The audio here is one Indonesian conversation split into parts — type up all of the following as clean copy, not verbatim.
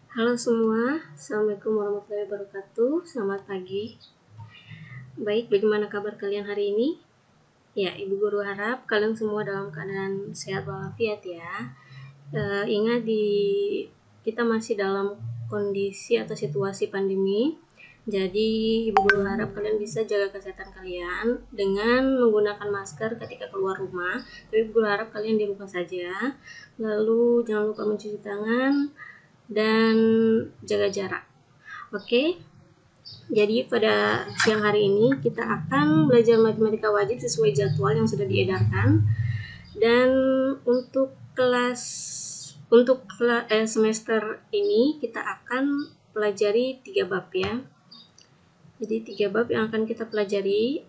Halo semua, Assalamualaikum warahmatullahi wabarakatuh. Selamat pagi. Baik, bagaimana kabar kalian hari ini? Ya, Ibu Guru harap kalian semua dalam keadaan sehat walafiat ya. Ingat kita masih dalam kondisi atau situasi pandemi. Jadi Ibu Guru harap kalian bisa jaga kesehatan kalian dengan menggunakan masker ketika keluar rumah. Tapi Ibu Guru harap kalian di rumah saja. Lalu jangan lupa mencuci tangan dan jaga jarak. Oke. Jadi pada siang hari ini kita akan belajar matematika wajib sesuai jadwal yang sudah diedarkan. Dan untuk semester ini kita akan pelajari 3 bab ya. Jadi 3 bab yang akan kita pelajari.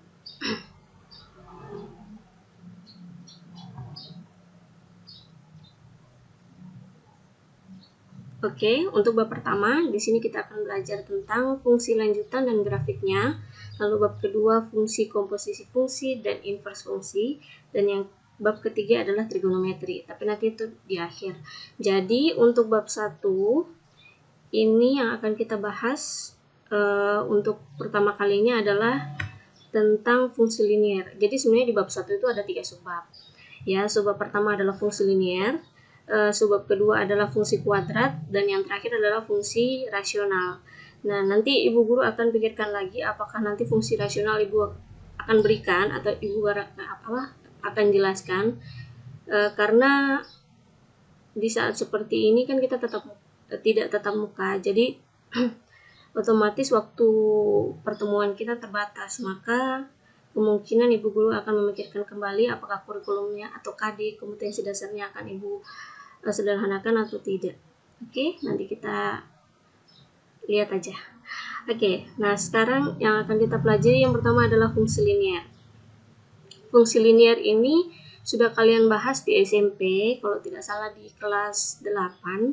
Oke, untuk bab pertama di sini kita akan belajar tentang fungsi lanjutan dan grafiknya. Lalu bab kedua fungsi komposisi fungsi dan inverse fungsi, dan yang bab ketiga adalah trigonometri, tapi nanti itu di akhir. Jadi untuk bab 1 ini yang akan kita bahas untuk pertama kalinya adalah tentang fungsi linear. Jadi sebenarnya di bab 1 itu ada 3 subbab. Ya, subbab pertama adalah fungsi linear, subbab kedua adalah fungsi kuadrat, dan yang terakhir adalah fungsi rasional. Nah, nanti Ibu Guru akan pikirkan lagi apakah nanti fungsi rasional Ibu akan berikan atau Ibu akan jelaskan, karena di saat seperti ini kan kita tidak tetap muka, jadi otomatis waktu pertemuan kita terbatas, maka kemungkinan Ibu Guru akan memikirkan kembali apakah kurikulumnya atau KD kompetensi dasarnya akan Ibu sederhanakan atau tidak. Oke, nanti kita lihat aja. Oke, nah sekarang yang akan kita pelajari yang pertama adalah fungsi linear. Fungsi linear ini sudah kalian bahas di SMP, kalau tidak salah di kelas 8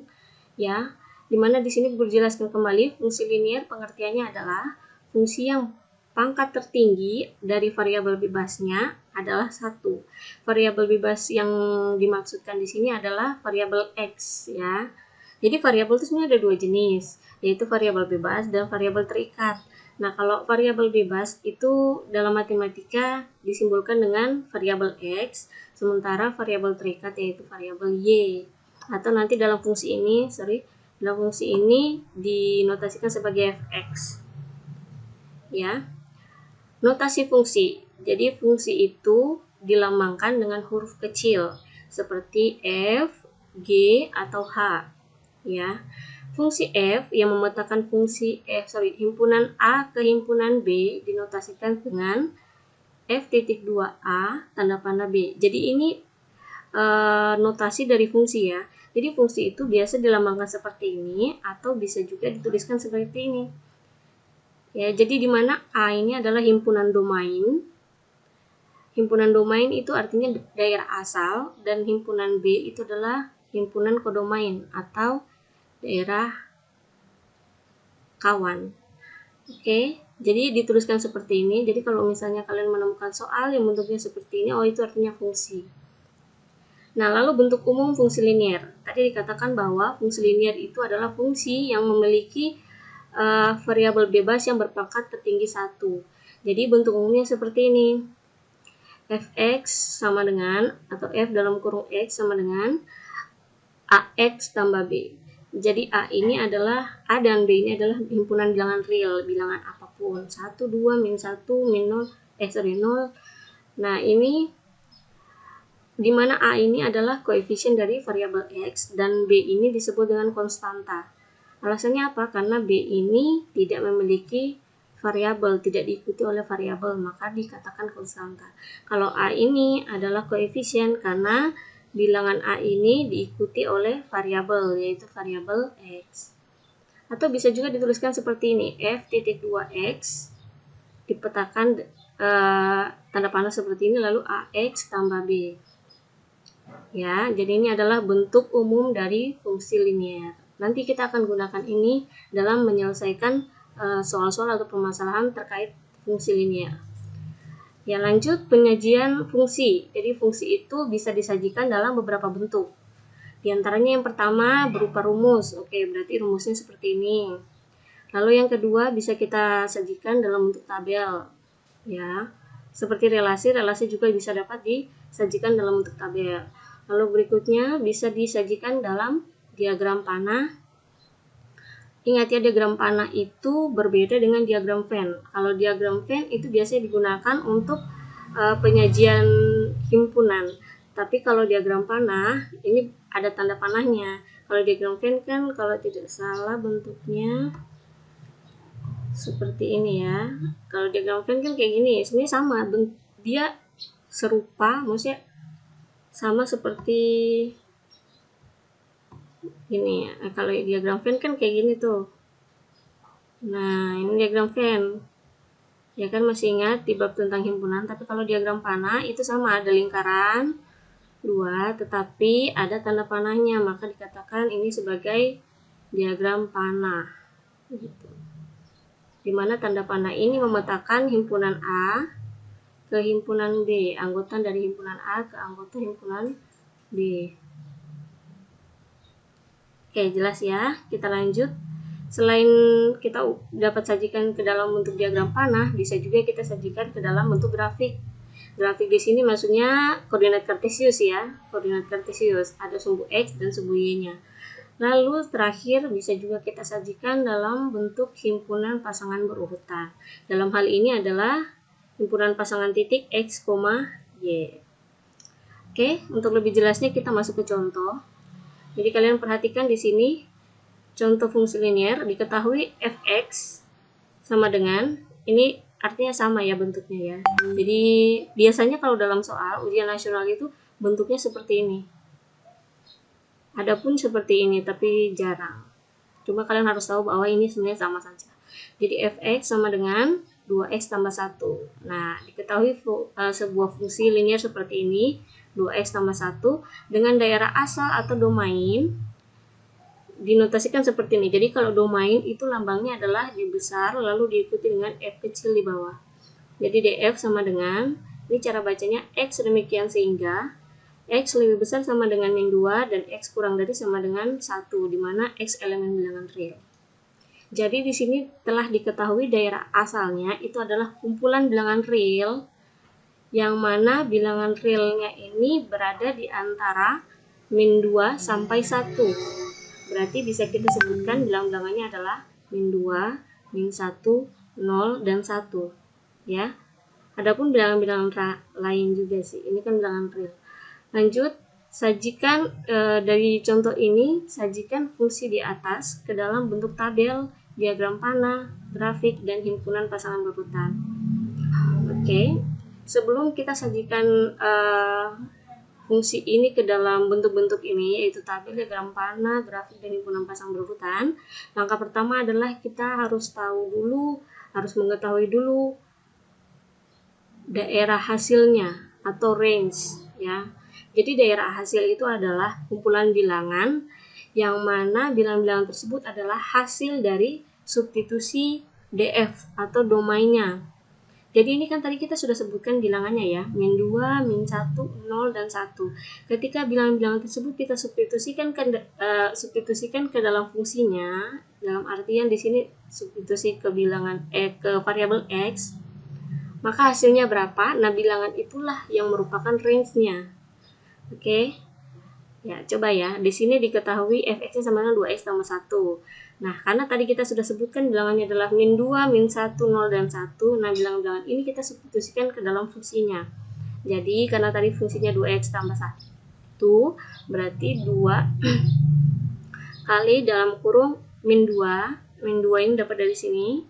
ya. Dimana di sini berjelaskan kembali fungsi linear pengertiannya adalah fungsi yang pangkat tertinggi dari variabel bebasnya adalah 1. Variabel bebas yang dimaksudkan di sini adalah variabel X ya. Jadi variabel itu sebenarnya ada 2 jenis, yaitu variabel bebas dan variabel terikat. Nah, kalau variabel bebas itu dalam matematika disimbolkan dengan variabel X, sementara variabel terikat yaitu variabel Y. Atau nanti dalam fungsi ini dinotasikan sebagai fx. Ya. Notasi fungsi. Jadi fungsi itu dilambangkan dengan huruf kecil seperti F, G, atau H. Ya. Fungsi F yang memetakan himpunan A ke himpunan B dinotasikan dengan F.2A tanda panah B. Jadi ini notasi dari fungsi ya. Jadi fungsi itu biasa dilambangkan seperti ini atau bisa juga dituliskan seperti ini. Ya, jadi di mana A ini adalah himpunan domain. Himpunan domain itu artinya daerah asal, dan himpunan B itu adalah himpunan kodomain atau daerah kawan. Oke, jadi dituliskan seperti ini. Jadi kalau misalnya kalian menemukan soal yang bentuknya seperti ini, oh itu artinya fungsi. Nah, lalu bentuk umum fungsi linear. Tadi dikatakan bahwa fungsi linear itu adalah fungsi yang memiliki variabel bebas yang berpangkat tertinggi 1. Jadi bentuk umumnya seperti ini. Fx sama dengan, atau F dalam kurung X sama dengan AX tambah B. Jadi A ini adalah, A dan B ini adalah himpunan bilangan real, bilangan apapun. 1, 2, min 1, min 0, 0. Nah, ini di mana A ini adalah koefisien dari variabel X dan B ini disebut dengan konstanta. Alasannya apa? Karena B ini tidak memiliki variabel, tidak diikuti oleh variabel, maka dikatakan konstanta. Kalau A ini adalah koefisien karena bilangan A ini diikuti oleh variabel, yaitu variabel X. Atau bisa juga dituliskan seperti ini, F.2X dipetakan tanda panah seperti ini, lalu AX tambah B. Ya, jadi ini adalah bentuk umum dari fungsi linear. Nanti kita akan gunakan ini dalam menyelesaikan soal-soal atau permasalahan terkait fungsi linear. Ya, lanjut penyajian fungsi. Jadi fungsi itu bisa disajikan dalam beberapa bentuk. Di antaranya yang pertama berupa rumus. Oke, berarti rumusnya seperti ini. Lalu yang kedua bisa kita sajikan dalam bentuk tabel. Ya. Seperti relasi juga bisa dapat disajikan dalam bentuk tabel. Lalu berikutnya bisa disajikan dalam diagram panah. Ingat ya, diagram panah itu berbeda dengan diagram Venn. Kalau diagram Venn itu biasanya digunakan untuk penyajian himpunan. Tapi kalau diagram panah ini ada tanda panahnya. Kalau diagram Venn kan kalau tidak salah bentuknya seperti ini ya. Kalau diagram Venn kan kayak gini. Sebenarnya sama, dia serupa, maksudnya sama seperti ini. Kalau diagram Venn kan kayak gini tuh. Nah, ini diagram Venn. Ya kan, masih ingat di bab tentang himpunan. Tapi kalau diagram panah itu sama, ada lingkaran dua, tetapi ada tanda panahnya, maka dikatakan ini sebagai diagram panah. Gitu. Dimana tanda panah ini memetakan himpunan A ke himpunan B, anggota dari himpunan A ke anggota himpunan B. Oke, jelas ya. Kita lanjut. Selain kita dapat sajikan ke dalam bentuk diagram panah, bisa juga kita sajikan ke dalam bentuk grafik. Grafik di sini maksudnya koordinat kartesius ya, koordinat kartesius, ada sumbu X dan sumbu Y-nya. Lalu terakhir bisa juga kita sajikan dalam bentuk himpunan pasangan berurutan. Dalam hal ini adalah himpunan pasangan titik X, Y. Oke, untuk lebih jelasnya kita masuk ke contoh. Jadi kalian perhatikan di sini. Contoh fungsi linear diketahui fx sama dengan, ini artinya sama ya bentuknya ya. Jadi biasanya kalau dalam soal ujian nasional itu bentuknya seperti ini. Adapun seperti ini tapi jarang. Cuma kalian harus tahu bahwa ini sebenarnya sama saja. Jadi fx sama dengan 2x tambah 1. Nah, diketahui sebuah fungsi linear seperti ini, 2x tambah 1 dengan daerah asal atau domain dinotasikan seperti ini. Jadi kalau domain itu lambangnya adalah D besar lalu diikuti dengan F kecil di bawah. Jadi DF sama dengan, ini cara bacanya X demikian sehingga X lebih besar sama dengan min 2 dan X kurang dari sama dengan 1, di mana X elemen bilangan real. Jadi di sini telah diketahui daerah asalnya itu adalah kumpulan bilangan real yang mana bilangan realnya ini berada di antara min 2 sampai 1. Berarti bisa kita sebutkan bilangan-bilangannya adalah min 2, min 1, 0, dan 1. Ya. Adapun bilangan-bilangan lain juga sih. Ini kan bilangan real. Lanjut, sajikan dari contoh ini, sajikan fungsi di atas ke dalam bentuk tabel, diagram panah, grafik, dan himpunan pasangan berurutan. Oke. Sebelum kita sajikan fungsi ini ke dalam bentuk-bentuk ini, yaitu tabel, diagram panah, grafik, dan himpunan pasang berurutan. Langkah pertama adalah kita harus mengetahui dulu daerah hasilnya atau range ya. Jadi daerah hasil itu adalah kumpulan bilangan yang mana bilangan-bilangan tersebut adalah hasil dari substitusi DF atau domainnya. Jadi ini kan tadi kita sudah sebutkan bilangannya ya, min 2, min 1, 0, dan 1. Ketika bilangan-bilangan tersebut kita substitusikan ke dalam fungsinya, dalam artian di sini substitusi ke ke variabel X, maka hasilnya berapa? Nah, bilangan itulah yang merupakan range-nya. Oke. Ya, coba ya. Di sini diketahui fx-nya sama dengan 2x tambah 1. Nah, karena tadi kita sudah sebutkan bilangannya adalah min 2, min 1, 0, dan 1. Nah, bilangan-bilangan ini kita substitusikan ke dalam fungsinya. Jadi, karena tadi fungsinya 2x tambah 1, berarti 2 kali dalam kurung min 2. Min 2 ini dapat dari sini.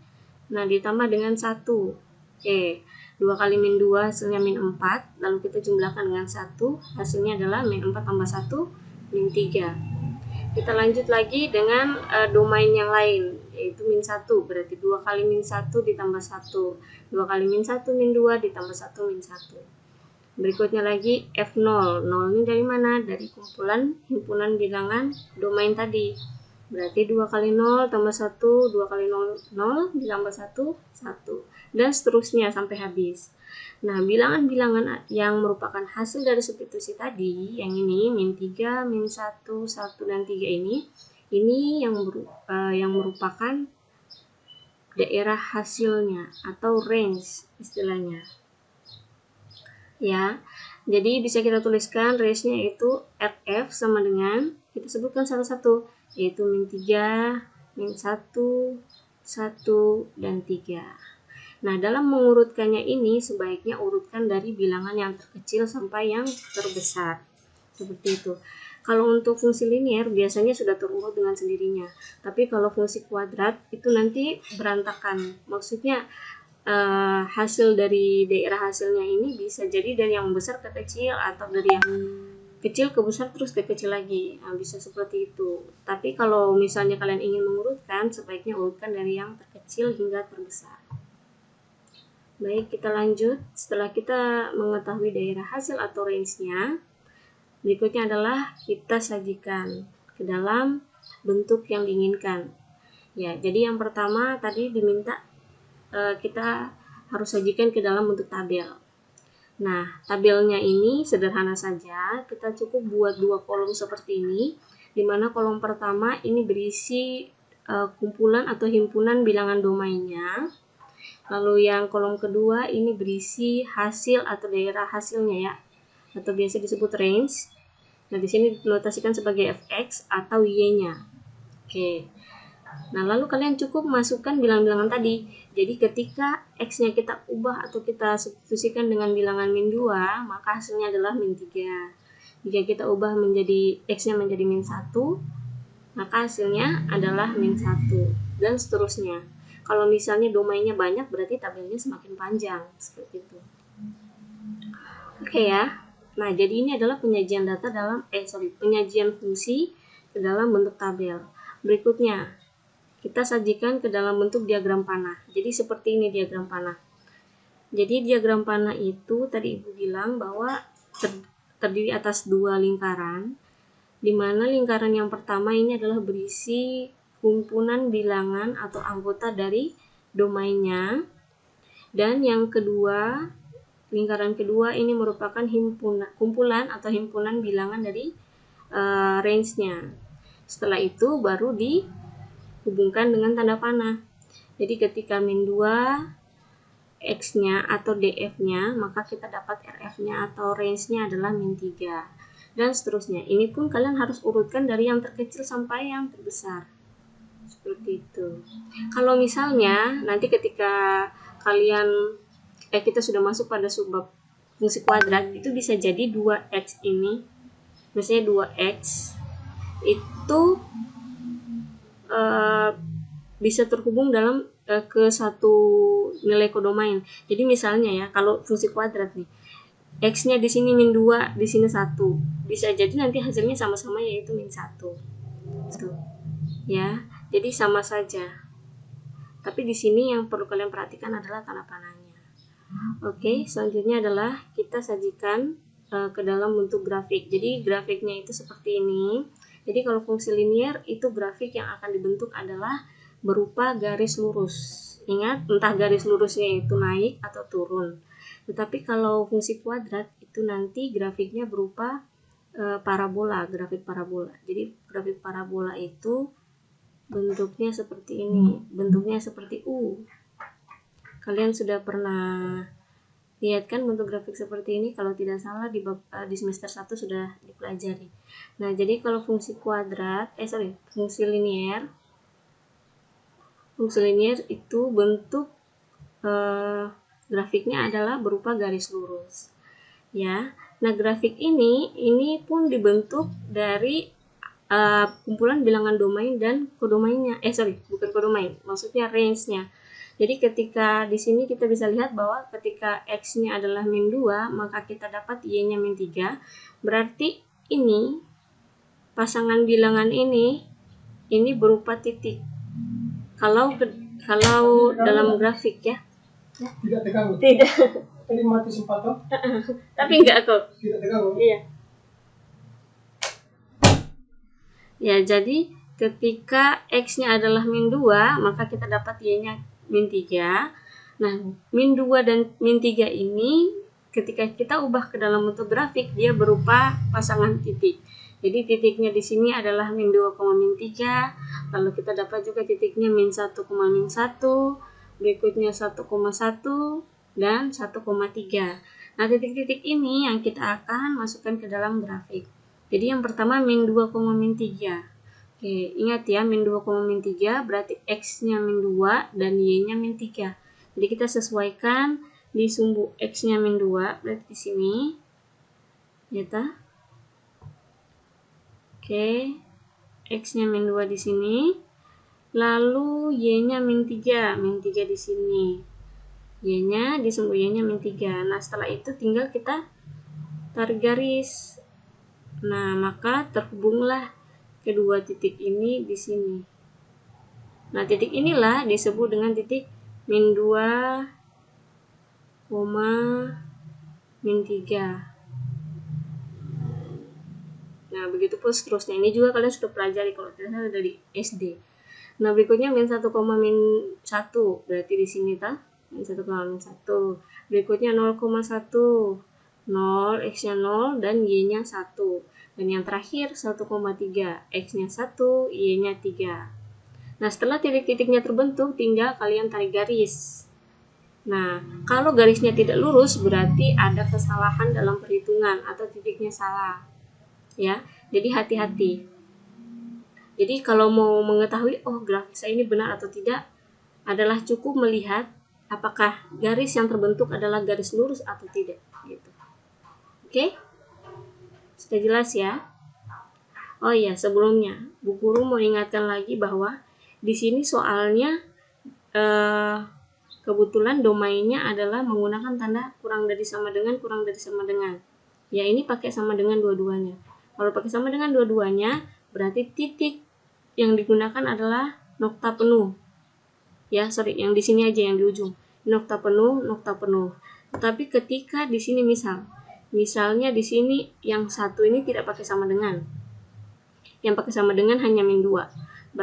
Nah, ditambah dengan 1. Oke, 2 kali min 2 hasilnya min 4. Lalu kita jumlahkan dengan 1. Hasilnya adalah min 4 tambah 1, min 3. Kita lanjut lagi dengan domain yang lain, yaitu min 1. Berarti 2 kali min 1 ditambah 1. 2 kali min 1 min 2 ditambah 1 min 1. Berikutnya lagi F0. 0 ini dari mana? Dari kumpulan himpunan bilangan domain tadi. Berarti 2 kali 0 tambah 1, 2 kali 0, 0 ditambah 1, 1. Dan seterusnya sampai habis. Nah, bilangan-bilangan yang merupakan hasil dari substitusi tadi, yang ini, min 3, min 1, 1, dan 3 ini yang merupakan daerah hasilnya atau range istilahnya. Ya, jadi bisa kita tuliskan range-nya itu RF sama dengan, kita sebutkan satu-satu, yaitu min 3, min 1, 1, dan 3. Nah, dalam mengurutkannya ini sebaiknya urutkan dari bilangan yang terkecil sampai yang terbesar. Seperti itu. Kalau untuk fungsi linear biasanya sudah terurut dengan sendirinya. Tapi kalau fungsi kuadrat itu nanti berantakan. Maksudnya hasil dari daerah hasilnya ini bisa jadi dari yang besar ke kecil atau dari yang kecil ke besar terus ke kecil lagi. Nah, bisa seperti itu. Tapi kalau misalnya kalian ingin mengurutkan, sebaiknya urutkan dari yang terkecil hingga terbesar. Baik, kita lanjut. Setelah kita mengetahui daerah hasil atau range-nya, berikutnya adalah kita sajikan ke dalam bentuk yang diinginkan. Ya, jadi yang pertama tadi diminta kita harus sajikan ke dalam bentuk tabel. Nah, tabelnya ini sederhana saja, kita cukup buat 2 kolom seperti ini, di mana kolom pertama ini berisi kumpulan atau himpunan bilangan domainnya. Lalu yang kolom kedua ini berisi hasil atau daerah hasilnya ya, atau biasa disebut range. Nah, di sini dinotasikan sebagai fx atau y-nya. Oke. Nah, lalu kalian cukup masukkan bilangan-bilangan tadi. Jadi ketika x-nya kita ubah atau kita substitusikan dengan bilangan min 2, maka hasilnya adalah min 3. Jika kita ubah menjadi x-nya menjadi min 1, maka hasilnya adalah min 1. Dan seterusnya. Kalau misalnya domainnya banyak, berarti tabelnya semakin panjang. Seperti itu. Oke ya. Nah, jadi ini adalah penyajian data penyajian fungsi ke dalam bentuk tabel. Berikutnya, kita sajikan ke dalam bentuk diagram panah. Jadi seperti ini diagram panah. Jadi diagram panah itu tadi Ibu bilang bahwa terdiri atas 2 lingkaran, di mana lingkaran yang pertama ini adalah berisi kumpulan bilangan atau anggota dari domainnya, dan yang kedua, lingkaran kedua ini merupakan kumpulan atau himpunan bilangan dari range-nya. Setelah itu baru dihubungkan dengan tanda panah. Jadi ketika min 2 X-nya atau DF-nya, maka kita dapat RF-nya atau range-nya adalah min 3. Dan seterusnya. Ini pun kalian harus urutkan dari yang terkecil sampai yang terbesar. Seperti itu. Kalau misalnya nanti ketika kita sudah masuk pada subbab fungsi kuadrat, itu bisa jadi 2x ini, misalnya 2x itu bisa terhubung dalam ke satu nilai kodomain. Jadi misalnya ya, kalau fungsi kuadrat nih, x-nya di sini min 2, di sini 1. Bisa jadi nanti hasilnya sama-sama yaitu min 1. Tuh. Ya, jadi sama saja. Tapi di sini yang perlu kalian perhatikan adalah tanda panahnya. Oke, selanjutnya adalah kita sajikan ke dalam bentuk grafik. Jadi grafiknya itu seperti ini. Jadi kalau fungsi linear itu grafik yang akan dibentuk adalah berupa garis lurus. Ingat, entah garis lurusnya itu naik atau turun. Tetapi kalau fungsi kuadrat itu nanti grafiknya berupa parabola, grafik parabola. Jadi grafik parabola itu bentuknya seperti ini, bentuknya seperti U. Kalian sudah pernah lihat kan bentuk grafik seperti ini? Kalau tidak salah di semester 1 sudah dipelajari. Nah, jadi kalau fungsi fungsi linear itu bentuk grafiknya adalah berupa garis lurus. Ya. Nah, grafik ini pun dibentuk dari kumpulan bilangan domain dan kodomainnya. Bukan kodomain, maksudnya range-nya. Jadi ketika di sini kita bisa lihat bahwa ketika x-nya adalah min 2, maka kita dapat y-nya min 3. Berarti ini pasangan bilangan ini berupa titik. Kalau dalam grafik ya. Tidak tegang. Tidak. Tadi mati sempat toh? Tapi enggak kok. Tidak tegang. Iya. Ya, jadi ketika X-nya adalah min 2, maka kita dapat Y-nya min 3. Nah, min 2 dan min 3 ini ketika kita ubah ke dalam bentuk grafik, dia berupa pasangan titik. Jadi titiknya di sini adalah min 2, min 3, lalu kita dapat juga titiknya min 1, min 1, berikutnya 1,1 dan 1,3. Nah, titik-titik ini yang kita akan masukkan ke dalam grafik. Jadi yang pertama min 2, min 3. Oke, ingat ya, min 2, min 3 berarti X-nya min 2 dan Y-nya min 3. Jadi kita sesuaikan di sumbu X-nya min 2, berarti di sini. Ya ta? Oke, X-nya min 2 di sini. Lalu Y-nya min 3 di sini. Y-nya di sumbu Y-nya min 3. Nah, setelah itu tinggal kita tarik garis. Nah, maka terhubunglah kedua titik ini di sini. Nah, titik inilah disebut dengan titik min 2, min 3. Nah, begitu pun seterusnya. Ini juga kalian sudah pelajari kalau tidak salah dari SD. Nah, berikutnya min 1, min 1. Berarti di sini ta? Min 1, min 1. Berikutnya 0,1. 0, X-nya 0 dan Y-nya 1. Dan yang terakhir 1,3, X-nya 1, Y-nya 3. Nah, setelah titik-titiknya terbentuk, tinggal kalian tarik garis. Nah, kalau garisnya tidak lurus, berarti ada kesalahan dalam perhitungan atau titiknya salah. Ya, jadi hati-hati. Jadi kalau mau mengetahui, grafik saya ini benar atau tidak, adalah cukup melihat apakah garis yang terbentuk adalah garis lurus atau tidak. Gitu. Oke? Sudah jelas ya? Oh iya, sebelumnya Bu Guru mau ingatkan lagi bahwa di sini soalnya kebetulan domainnya adalah menggunakan tanda kurang dari sama dengan, kurang dari sama dengan. Ya, ini pakai sama dengan dua-duanya. Kalau pakai sama dengan dua-duanya, berarti titik yang digunakan adalah nokta penuh. Ya, yang di sini aja yang di ujung. Nokta penuh, nokta penuh. Tapi ketika di sini misalnya di sini yang satu ini tidak pakai sama dengan. Yang pakai sama dengan hanya min 2.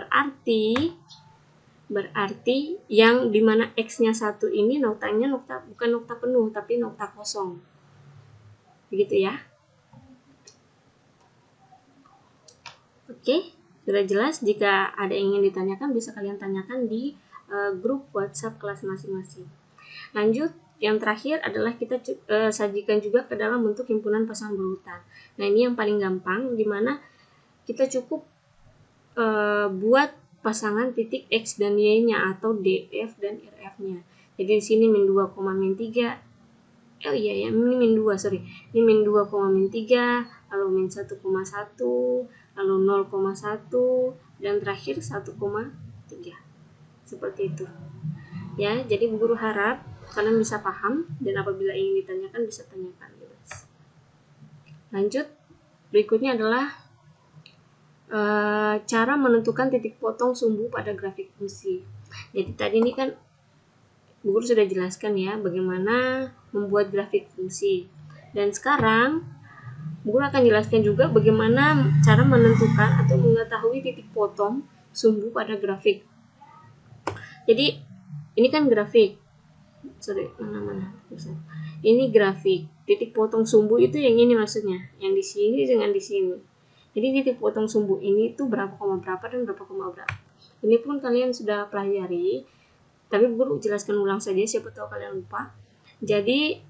Berarti yang dimana X-nya 1 ini noktanya bukan nokta penuh, tapi nokta kosong. Begitu ya. Oke, sudah jelas. Jika ada yang ingin ditanyakan, bisa kalian tanyakan di grup WhatsApp kelas masing-masing. Lanjut, yang terakhir adalah kita sajikan juga ke dalam bentuk himpunan pasangan berurutan. Nah, ini yang paling gampang, dimana kita cukup buat pasangan titik X dan Y-nya atau DF dan RF-nya. Jadi di sini min 2, min 3. Ini min 2, sorry. Ini min 2, min 3, lalu min 1,1, lalu 0,1, dan terakhir 1,3. Seperti itu. Ya, jadi Bu Guru harap kalian bisa paham, dan apabila ingin ditanyakan bisa tanyakan. Lanjut, berikutnya adalah cara menentukan titik potong sumbu pada grafik fungsi. Jadi tadi ini kan Bu Guru sudah jelaskan ya bagaimana membuat grafik fungsi. Dan sekarang Bu Guru akan jelaskan juga bagaimana cara menentukan atau mengetahui titik potong sumbu pada grafik. Jadi ini kan grafik. Ini grafik. Titik potong sumbu itu yang ini maksudnya, yang di sini dengan di sini. Jadi titik potong sumbu ini tuh berapa dan berapa. Ini pun kalian sudah pelajari, tapi Bu Guru jelaskan ulang saja, siapa tahu kalian lupa. Jadi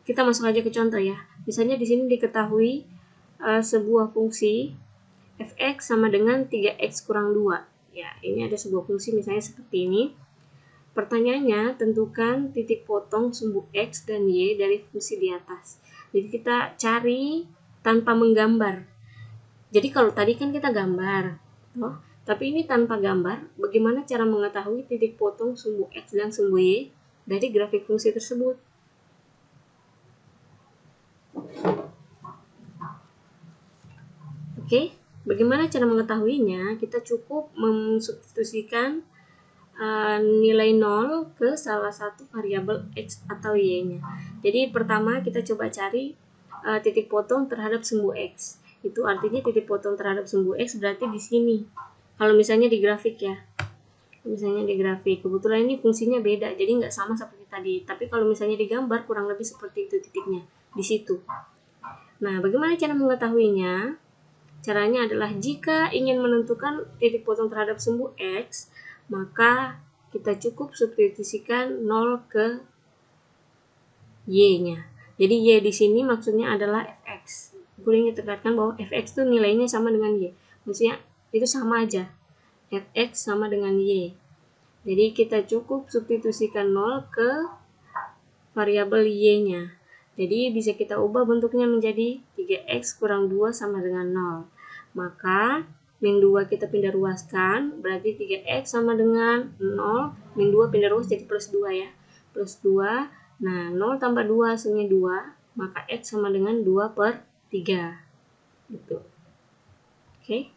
kita masuk aja ke contoh ya. Misalnya di sini diketahui sebuah fungsi fx sama dengan 3x kurang 2. Ya, ini ada sebuah fungsi misalnya seperti ini. Pertanyaannya, tentukan titik potong sumbu x dan y dari fungsi di atas. Jadi kita cari tanpa menggambar. Jadi kalau tadi kan kita gambar, tapi ini tanpa gambar, bagaimana cara mengetahui titik potong sumbu X dan sumbu Y dari grafik fungsi tersebut? Oke, bagaimana cara mengetahuinya? Kita cukup mensubstitusikan nilai 0 ke salah satu variabel X atau Y-nya. Jadi pertama kita coba cari titik potong terhadap sumbu X. Itu artinya titik potong terhadap sumbu X berarti di sini. Kalau misalnya di grafik ya, misalnya di grafik kebetulan ini fungsinya beda, jadi nggak sama seperti tadi. Tapi kalau misalnya di gambar kurang lebih seperti itu titiknya di situ. Nah, bagaimana cara mengetahuinya? Caranya adalah jika ingin menentukan titik potong terhadap sumbu X, maka kita cukup substitusikan 0 ke Y-nya. Jadi Y di sini maksudnya adalah fx. Gue ingin tekankan bahwa fx itu nilainya sama dengan Y. Maksudnya itu sama aja. Fx sama dengan Y. Jadi kita cukup substitusikan 0 ke variabel Y-nya. Jadi bisa kita ubah bentuknya menjadi 3x kurang 2 sama dengan 0. Maka min 2 kita pindah ruaskan, berarti 3x sama dengan 0, min 2 pindah ruas jadi plus 2 ya. Plus 2, nah 0 tambah 2 hasilnya 2, maka x sama dengan 2 per 3. Gitu. Oke.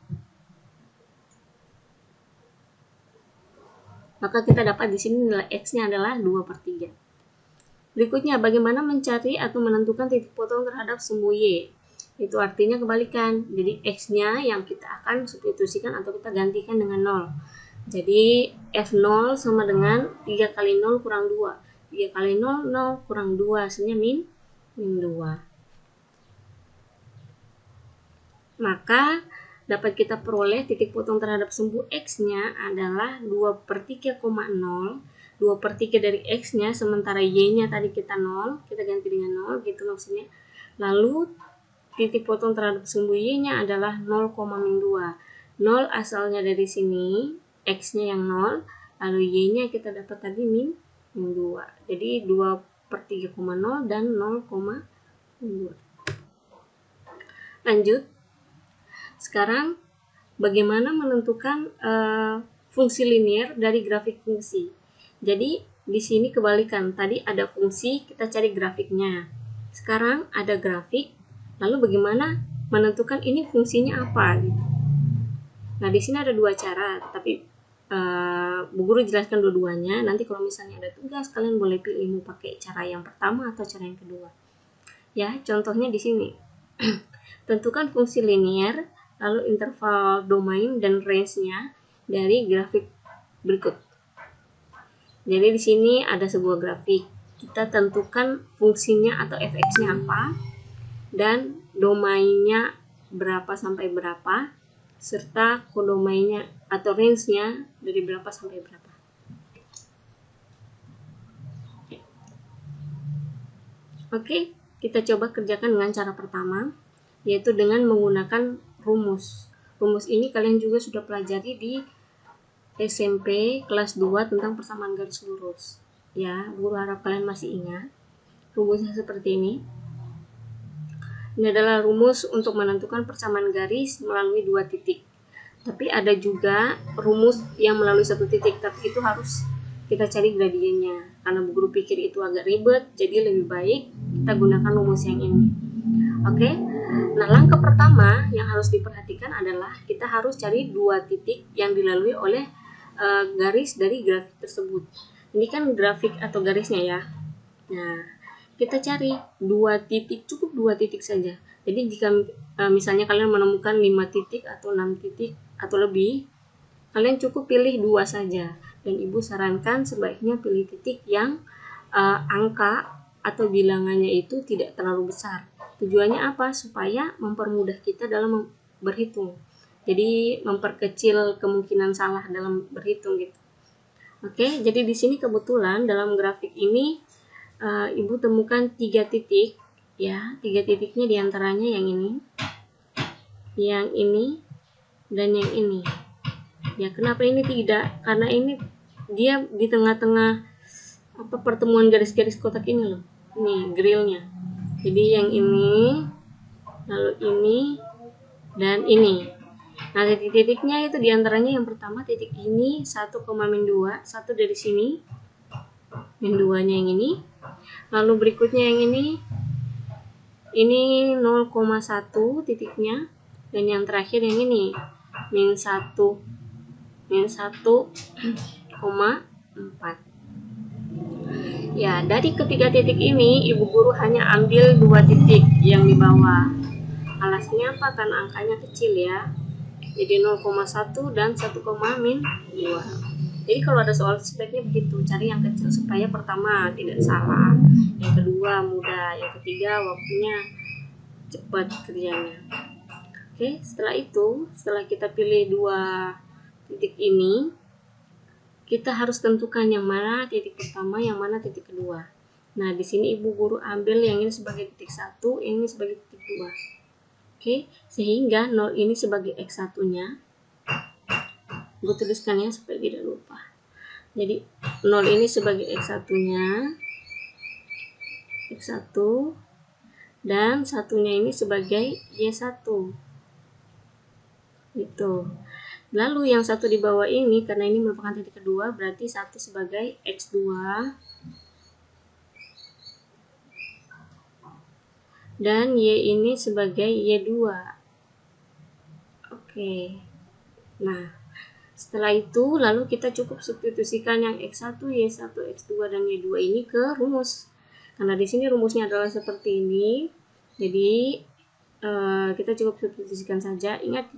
Maka kita dapat di sini nilai x-nya adalah 2 per 3. Berikutnya, bagaimana mencari atau menentukan titik potong terhadap sumbu Y? Itu artinya kebalikan. Jadi X-nya yang kita akan substitusikan atau kita gantikan dengan 0. Jadi F0 sama dengan 3 kali 0 kurang 2. 3 kali 0, 0 kurang 2. Hasilnya min 2. Maka dapat kita peroleh titik potong terhadap sumbu X-nya adalah 2 per 3,0. 2 per 3 dari X-nya, sementara Y-nya tadi kita 0, kita ganti dengan 0, gitu maksudnya. Lalu, titik potong terhadap sumbu Y-nya adalah 0, min 2. 0 asalnya dari sini, X-nya yang 0, lalu Y-nya kita dapat tadi min 2. Jadi, 2 per 3,0 dan 0,2. Lanjut. Sekarang, bagaimana menentukan fungsi linear dari grafik fungsi? Jadi di sini kebalikan, tadi ada fungsi, kita cari grafiknya. Sekarang ada grafik, lalu bagaimana menentukan ini fungsinya apa? Nah di sini ada dua cara, tapi Bu Guru jelaskan dua-duanya. Nanti kalau misalnya ada tugas, kalian boleh pilih mau pakai cara yang pertama atau cara yang kedua. Ya, contohnya di sini. Tentukan fungsi linear, lalu interval domain dan range-nya dari grafik berikut. Jadi di sini ada sebuah grafik. Kita tentukan fungsinya atau fx-nya apa dan domainnya berapa sampai berapa serta kodomainnya atau range-nya dari berapa sampai berapa. Oke, kita coba kerjakan dengan cara pertama, yaitu dengan menggunakan rumus. Rumus ini kalian juga sudah pelajari di SMP kelas 2 tentang persamaan garis lurus. Ya, Guru harap kalian masih ingat. Rumusnya seperti ini. Ini adalah rumus untuk menentukan persamaan garis melalui 2 titik. Tapi ada juga rumus yang melalui 1 titik, tapi itu harus kita cari gradiennya. Karena Bu Guru pikir itu agak ribet, jadi lebih baik kita gunakan rumus yang ini. Oke? Nah, langkah pertama yang harus diperhatikan adalah kita harus cari 2 titik yang dilalui oleh garis dari grafik tersebut. Ini kan grafik atau garisnya ya. Nah, kita cari 2 titik, cukup 2 titik saja. Jadi jika misalnya kalian menemukan 5 titik atau 6 titik atau lebih, kalian cukup pilih 2 saja. Dan Ibu sarankan sebaiknya pilih titik yang angka atau bilangannya itu tidak terlalu besar. Tujuannya apa? Supaya mempermudah kita dalam berhitung. Jadi memperkecil kemungkinan salah dalam berhitung gitu. Oke, jadi di sini kebetulan dalam grafik ini Ibu temukan 3 titik, ya, 3 titiknya diantaranya yang ini, dan yang ini. Ya, kenapa ini tidak? Karena ini dia di tengah-tengah pertemuan garis-garis kotak ini loh. Ini grillnya. Jadi yang ini, lalu ini, dan ini. Nah, titik-titiknya itu diantaranya yang pertama titik ini 1, min 2, 1 dari sini, min 2 nya yang ini, lalu berikutnya yang ini 0,1 titiknya, dan yang terakhir yang ini min 1, 1,4. Ya, dari ketiga titik ini Ibu Guru hanya ambil 2 titik yang di bawah. Alasnya apa? Karena angkanya kecil ya. Jadi 0,1 dan 1,-2. Jadi kalau ada soal sebaiknya begitu, cari yang kecil supaya pertama tidak salah, yang kedua mudah, yang ketiga waktunya cepat kerjanya. Oke, setelah itu, setelah kita pilih dua titik ini, kita harus tentukan yang mana titik pertama, yang mana titik kedua. Nah, di sini ibu guru ambil yang ini sebagai titik 1, ini sebagai titik 2. Oke, sehingga 0 ini sebagai x1-nya. Gue tuliskan ya supaya tidak lupa. Jadi 0 ini sebagai x1-nya, x1, dan satunya ini sebagai y1. Gitu. Lalu yang satu di bawah ini, karena ini merupakan titik kedua, berarti 1 sebagai x2, dan y ini sebagai y2. Oke. Nah, setelah itu lalu kita cukup substitusikan yang x1, y1, x2 dan y2 ini ke rumus. Karena di sini rumusnya adalah seperti ini. Jadi kita cukup substitusikan saja. Ingat,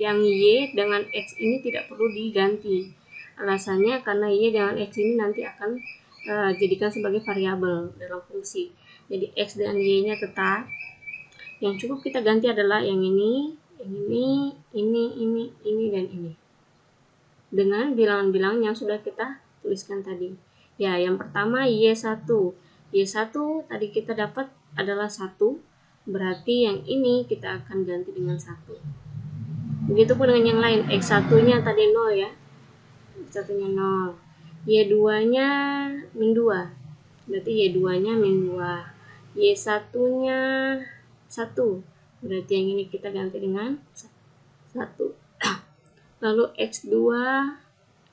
yang y dengan x ini tidak perlu diganti. Alasannya karena y dengan x ini nanti akan jadikan sebagai variabel dalam fungsi. Jadi x dan y-nya tetap. Yang cukup kita ganti adalah yang ini, ini, dan ini. Dengan bilangan-bilangan yang sudah kita tuliskan tadi. Ya, yang pertama y1. Y1 tadi kita dapat adalah 1. Berarti yang ini kita akan ganti dengan 1. Begitupun dengan yang lain. X1-nya tadi 0 ya. X1-nya 0. Y2-nya min 2. Berarti Y2-nya min 2. Y1-nya 1. Berarti yang ini kita ganti dengan 1. Lalu X2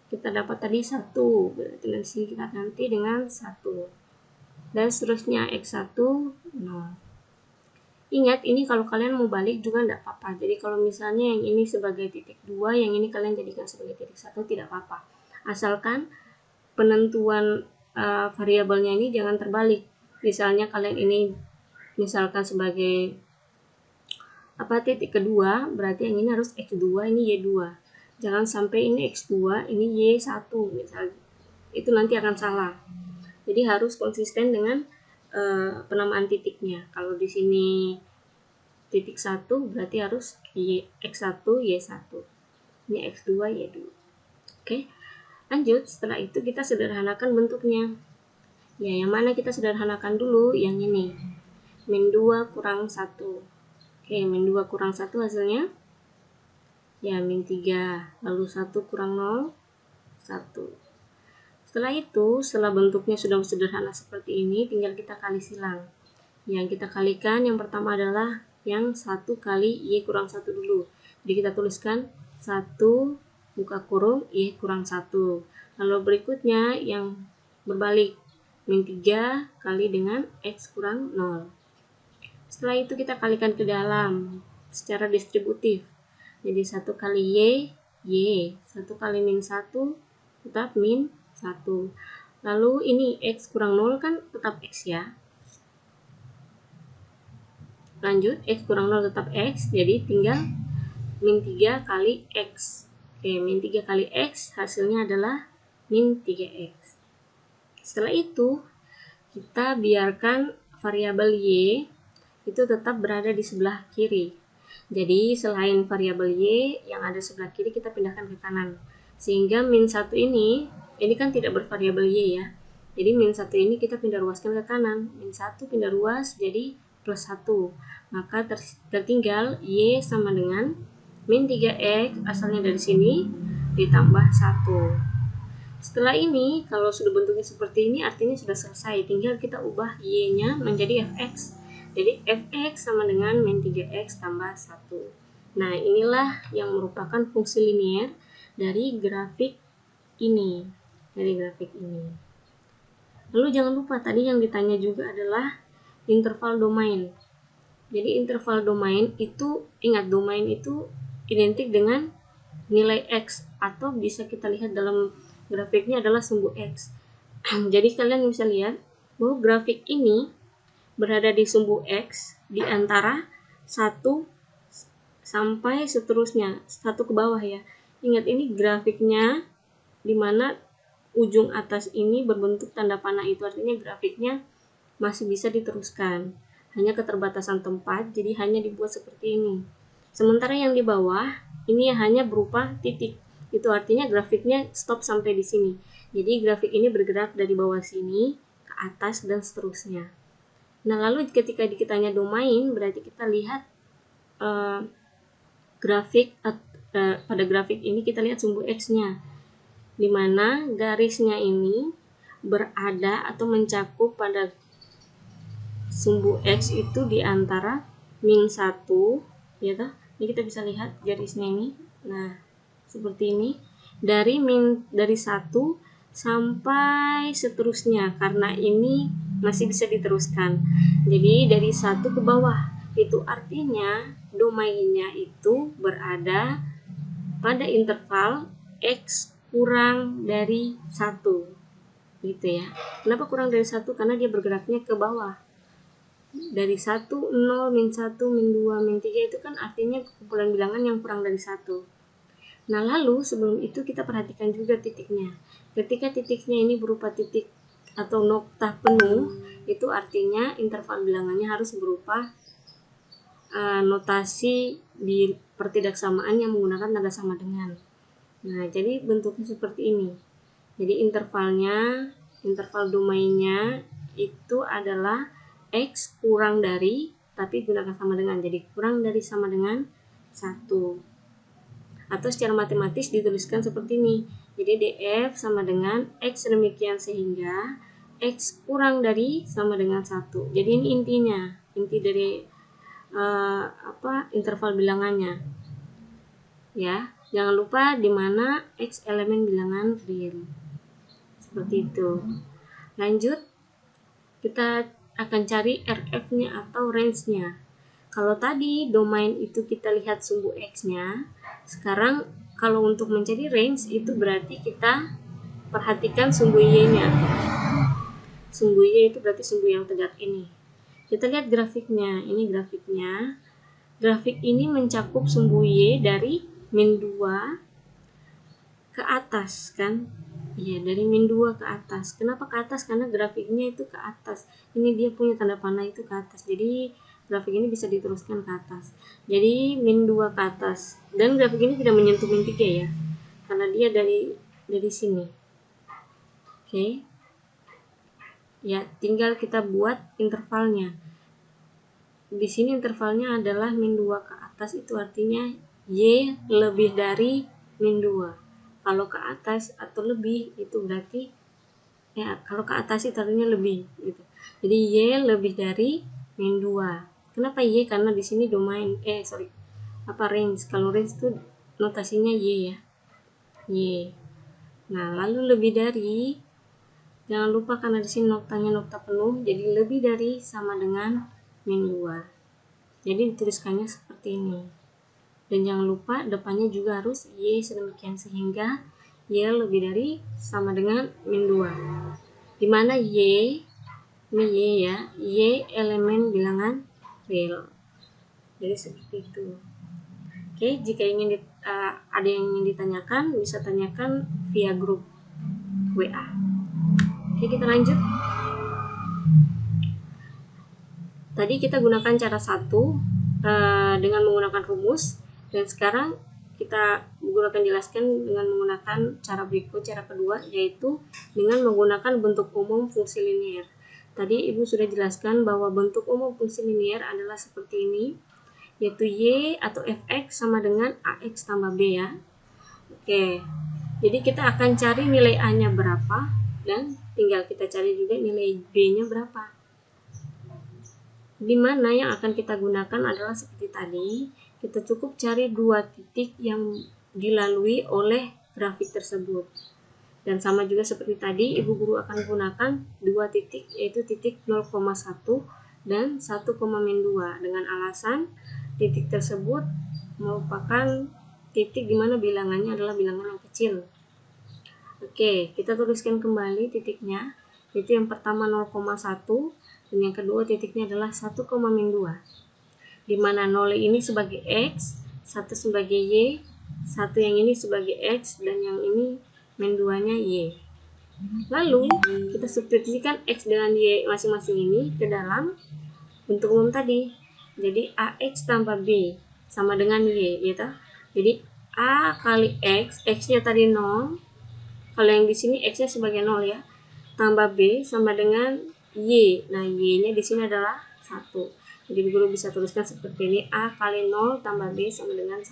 kita dapat tadi 1. Berarti di sini kita ganti dengan 1. Dan seterusnya X1 0. Ingat, ini kalau kalian mau balik juga tidak apa-apa. Jadi kalau misalnya yang ini sebagai titik 2, yang ini kalian jadikan sebagai titik 1, tidak apa-apa. Asalkan penentuan variabelnya ini jangan terbalik. Misalnya kalian ini misalkan sebagai titik kedua, berarti yang ini harus X2, ini Y2. Jangan sampai ini X2, ini Y1 misalnya. Itu nanti akan salah. Jadi harus konsisten dengan penamaan titiknya. Kalau di sini titik 1 berarti harus X1, Y1. Ini X2, Y2. Oke. Lanjut, setelah itu kita sederhanakan bentuknya. Ya, yang mana kita sederhanakan dulu? Yang ini. Min 2 kurang 1. Oke, min 2 kurang 1 hasilnya? Ya, min 3. Lalu 1 kurang 0, 1. Setelah itu, setelah bentuknya sudah sederhana seperti ini, tinggal kita kali silang. Yang kita kalikan yang pertama adalah yang 1 kali Y kurang 1 dulu. Jadi kita tuliskan 1 buka kurung Y kurang 1. Lalu berikutnya yang berbalik, min 3 kali dengan X kurang 0. Setelah itu kita kalikan ke dalam secara distributif. Jadi 1 kali Y, 1 kali min 1 tetap min 1. Lalu ini X kurang 0 kan tetap X ya. Lanjut, X kurang 0 tetap X, jadi tinggal min 3 kali X. Oke, min 3 kali X hasilnya adalah min 3X. Setelah itu, kita biarkan variabel Y itu tetap berada di sebelah kiri. Jadi, selain variabel Y yang ada sebelah kiri, kita pindahkan ke kanan. Sehingga min 1 ini kan tidak bervariabel Y ya. Jadi, min 1 ini kita pindah ruaskan ke kanan. Min 1 pindah ruas jadi plus 1. Maka tertinggal Y sama dengan min 3X asalnya dari sini ditambah 1. Setelah ini, kalau sudah bentuknya seperti ini artinya sudah selesai. Tinggal kita ubah Y-nya menjadi Fx. Jadi Fx sama dengan min 3X tambah 1. Nah, inilah yang merupakan fungsi linier dari grafik ini. Lalu jangan lupa tadi yang ditanya juga adalah interval domain. Jadi interval domain itu, ingat domain itu identik dengan nilai X, atau bisa kita lihat dalam grafiknya adalah sumbu X. Jadi kalian bisa lihat bahwa grafik ini berada di sumbu X di antara 1 sampai seterusnya, satu ke bawah ya. Ingat ini grafiknya dimana ujung atas ini berbentuk tanda panah, itu artinya grafiknya masih bisa diteruskan. Hanya keterbatasan tempat, jadi hanya dibuat seperti ini. Sementara yang di bawah ini hanya berupa titik. Itu artinya grafiknya stop sampai di sini. Jadi grafik ini bergerak dari bawah sini ke atas dan seterusnya. Nah, lalu ketika ditanya domain, berarti kita lihat grafik pada grafik ini kita lihat sumbu X-nya, di mana garisnya ini berada atau mencakup pada sumbu X itu di antara min 1, ya toh? Ini kita bisa lihat garisnya ini. Nah, seperti ini. Dari 1 sampai seterusnya, karena ini masih bisa diteruskan. Jadi dari 1 ke bawah. Itu artinya domainnya itu berada pada interval X kurang dari 1, gitu ya. Kenapa kurang dari 1? Karena dia bergeraknya ke bawah. Dari 1, 0, min 1, min 2, min 3 itu kan artinya kumpulan bilangan yang kurang dari 1. Nah, lalu sebelum itu kita perhatikan juga titiknya. Ketika titiknya ini berupa titik atau noktah penuh, itu artinya interval bilangannya harus berupa notasi di pertidaksamaan yang menggunakan tanda sama dengan. Nah, jadi bentuknya seperti ini. Jadi interval domainnya itu adalah X kurang dari, tapi gunakan sama dengan. Jadi kurang dari sama dengan 1. Atau secara matematis dituliskan seperti ini. Jadi DF sama dengan X demikian sehingga X kurang dari sama dengan 1. Jadi ini intinya, inti dari interval bilangannya. Ya, jangan lupa di mana X elemen bilangan real. Seperti itu. Lanjut, kita akan cari RF-nya atau range-nya. Kalau tadi domain itu kita lihat sumbu X-nya, sekarang kalau untuk mencari range itu berarti kita perhatikan sumbu Y-nya. Sumbu Y itu berarti sumbu yang tegak ini. Kita lihat grafiknya. Ini grafiknya. Grafik ini mencakup sumbu Y dari min 2 ke atas kan? Iya, dari min 2 ke atas. Kenapa ke atas? Karena grafiknya itu ke atas. Ini dia punya tanda panah itu ke atas. Jadi grafik ini bisa diteruskan ke atas. Jadi min 2 ke atas. Dan grafik ini tidak menyentuh min 3 ya. Karena dia dari sini. Oke. Ya, tinggal kita buat intervalnya. Di sini intervalnya adalah min 2 ke atas, itu artinya Y lebih dari min 2. Kalau ke atas atau lebih itu berarti kalau ke atas itu artinya lebih gitu. Jadi Y lebih dari min 2. Kenapa Y? Karena di sini domain range. Kalau range itu notasinya Y ya. Y. Nah, lalu lebih dari, jangan lupa karena di sini noktanya nokta penuh, jadi lebih dari sama dengan min 2. Jadi dituliskannya seperti ini. Dan jangan lupa depannya juga harus Y sedemikian sehingga Y lebih dari sama dengan min 2. Dimana Y, ini Y ya, Y elemen bilangan real. Jadi seperti itu. Oke, jika ada yang ingin ditanyakan, bisa tanyakan via grup WA. Oke, kita lanjut. Tadi kita gunakan cara 1 dengan menggunakan rumus. Dan sekarang kita jelaskan dengan menggunakan cara berikut, cara kedua, yaitu dengan menggunakan bentuk umum fungsi linear. Tadi Ibu sudah jelaskan bahwa bentuk umum fungsi linear adalah seperti ini, yaitu Y atau Fx sama dengan Ax tambah B ya. Oke, jadi kita akan cari nilai A-nya berapa, dan tinggal kita cari juga nilai B-nya berapa. Di mana yang akan kita gunakan adalah seperti tadi, kita cukup cari 2 titik yang dilalui oleh grafik tersebut. Dan sama juga seperti tadi, Ibu Guru akan gunakan 2 titik, yaitu titik 0,1 dan 1,-2, dengan alasan titik tersebut merupakan titik di mana bilangannya adalah bilangan yang kecil. Oke, kita tuliskan kembali titiknya, yaitu yang pertama 0,1 dan yang kedua titiknya adalah 1,-2. Di mana 0 ini sebagai X satu sebagai Y, satu yang ini sebagai X, dan yang ini min 2-nya Y. Lalu kita substitusikan X dengan Y masing-masing ini ke dalam bentuk umum tadi. Jadi AX tambah B sama dengan Y, gitu. Jadi A kali X, X-nya tadi 0. Kalau yang di sini X-nya sebagai 0 ya. Tambah B sama dengan Y. Nah, Y-nya di sini adalah 1. Jadi guru bisa tuliskan seperti ini, A kali 0 tambah B sama dengan 1.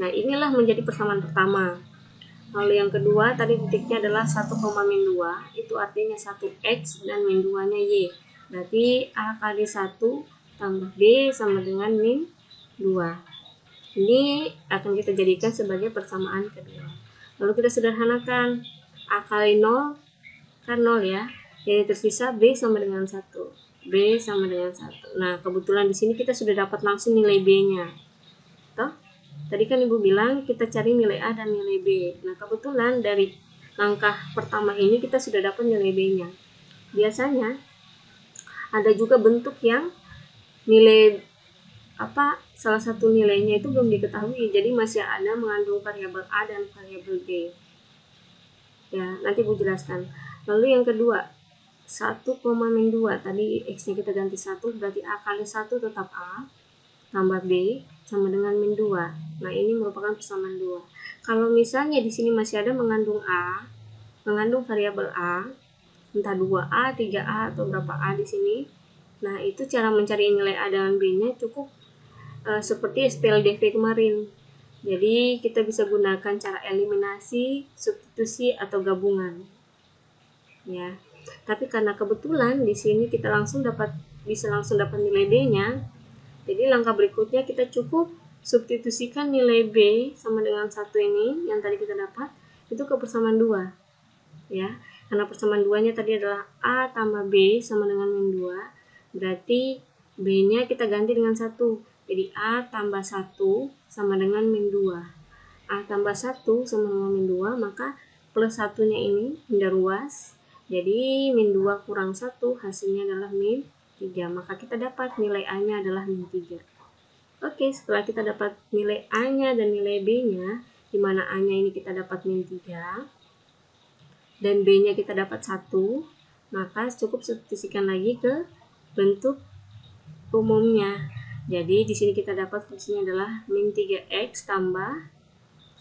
Nah, inilah menjadi persamaan pertama. Lalu yang kedua, tadi titiknya adalah 1, min 2. Itu artinya 1X dan min 2-nya Y. Berarti A kali 1 tambah B sama dengan min 2. Ini akan kita jadikan sebagai persamaan kedua. Lalu kita sederhanakan. A kali 0 kan 0 ya. Jadi tersisa B sama dengan 1. B sama dengan 1. Nah, kebetulan di sini kita sudah dapat langsung nilai B-nya. Toh? Tadi kan Ibu bilang kita cari nilai A dan nilai B. Nah, kebetulan dari langkah pertama ini kita sudah dapat nilai B-nya. Biasanya ada juga bentuk yang nilai salah satu nilainya itu belum diketahui. Jadi masih ada mengandung variabel A dan variabel B. Ya, nanti Ibu jelaskan. Lalu yang kedua, 1, min 2. Tadi X-nya kita ganti 1, berarti A kali 1 tetap A tambah B sama dengan min 2. Nah, ini merupakan persamaan 2. Kalau misalnya di sini masih ada mengandung variabel A, entah 2A, 3A, atau berapa A di sini. Nah, itu cara mencari nilai A dan B-nya cukup seperti SPLDV kemarin. Jadi, kita bisa gunakan cara eliminasi, substitusi, atau gabungan. Ya. Tapi karena kebetulan di sini kita bisa langsung dapat nilai B-nya. Jadi langkah berikutnya kita cukup substitusikan nilai B sama dengan 1 ini yang tadi kita dapat itu ke persamaan 2. Ya. Karena persamaan 2-nya tadi adalah A tambah B sama dengan min 2. Berarti B-nya kita ganti dengan 1. Jadi A tambah 1 sama dengan min 2. A tambah 1 sama dengan min 2, maka plus 1-nya ini hindar luas. Jadi min 2 kurang 1 hasilnya adalah min 3. Maka kita dapat nilai A-nya adalah min 3. Oke, setelah kita dapat nilai A-nya dan nilai B-nya, di mana A-nya ini kita dapat min 3 dan B-nya kita dapat 1, maka cukup substitusikan lagi ke bentuk umumnya. Jadi di sini kita dapat fungsinya adalah min 3x tambah